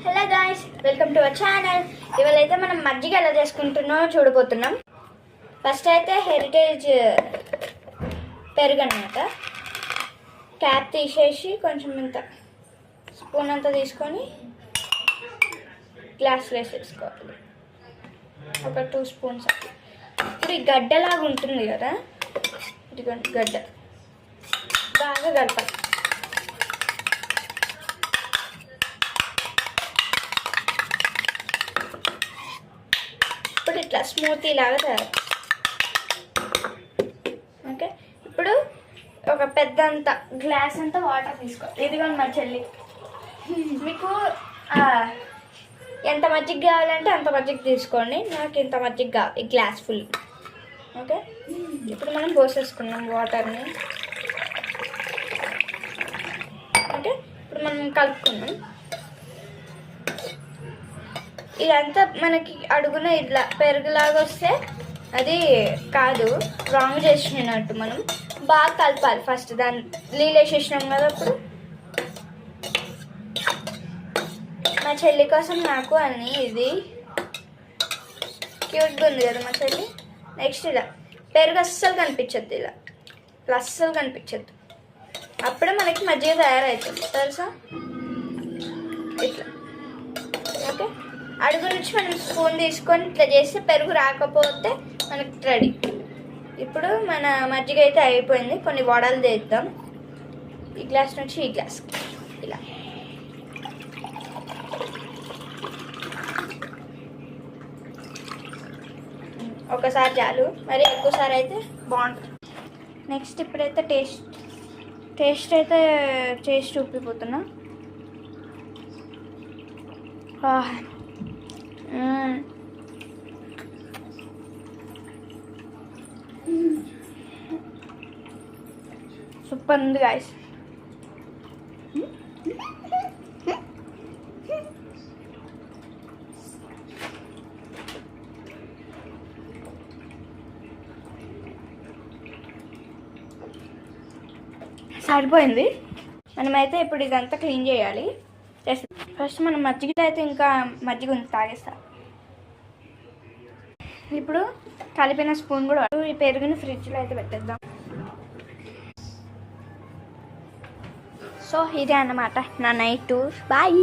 Hello guys, welcome to our channel. ఇవాళైతే మనం మజ్జిగ ఎలా చేసుకుంటున్నామో చూడబోతున్నాం. ఫస్ట్ అయితే హెరిటేజ్ పెరుగు అన్నమాట. క్యాప్ తీసేసి కొంచెం ఇంత స్పూన్ అంతా తీసుకొని గ్లాస్లో వేసేసుకోవాలి. ఒక 2 స్పూన్స్. ఇప్పుడు ఈ గడ్డలాగా ఉంటుంది కదా, ఇదిగోండి గడ్డ, బాగా కలపాలి. ఇప్పుడు ఇట్లా స్మూతీ లాగా తయారు. ఓకే, ఇప్పుడు ఒక పెద్దంత గ్లాస్ అంతా వాటర్ తీసుకోవాలి. ఇదిగోండి మా చెల్లి, మీకు ఎంత మజ్జిగ కావాలంటే అంత మజ్జిగ తీసుకోండి. నాకు ఇంత మజ్జిగ కావాలి, ఈ గ్లాస్ ఫుల్. ఓకే, ఇప్పుడు మనం పోసేసుకున్నాం వాటర్ని. ఓకే, ఇప్పుడు మనం కలుపుకున్నాం. ఇదంతా మనకి అడుగున ఇట్లా పెరుగులాగా వస్తే అది కాదు, రాంగ్ చేసినట్టు. మనం బాగా కలపాలి. ఫస్ట్ దాన్ని నీళ్ళు వేసేసినాం కదా. అప్పుడు మా చెల్లి కోసం నాకు అన్నీ ఇది క్యూట్గా ఉంది కదా మా చెల్లి. నెక్స్ట్ ఇలా పెరుగు అస్సలు కనిపించద్దు, ఇలా అస్సలు కనిపించద్దు. అప్పుడే మనకి మజ్జిగ తయారవుతుంది తెలుసా, ఇట్లా. ఓకే, అడుగు నుంచి మనం స్పూన్ తీసుకొని ఇట్లా చేస్తే పెరుగు రాకపోతే మనకి రెడీ. ఇప్పుడు మన మజ్జిగ అయితే అయిపోయింది. కొన్ని వడలు తీద్దాం. ఈ గ్లాస్ నుంచి ఈ గ్లాస్ ఇలా. ఒకసారి చాలు, మరి ఎక్కువసారి అయితే బాగుంటుంది. నెక్స్ట్ ఇప్పుడైతే టేస్ట్ అయితే చేసి చూపిపోతున్నా. సూపర్ ఉంది గాయ్స్. సరిపోయింది. మనమైతే ఇప్పుడు ఇదంతా క్లీన్ చేయాలి. ఫస్ట్ మనం మజ్జిగ అయితే ఇంకా మజ్జిగ ఉంది, తాగేస్తా. ఇప్పుడు కలిపిన స్పూన్ కూడా ఈ పెరుగుని ఫ్రిడ్జ్లో అయితే పెట్టేద్దాం. సో ఇదే అన్నమాట నా నైట్ టూర్. బాయ్.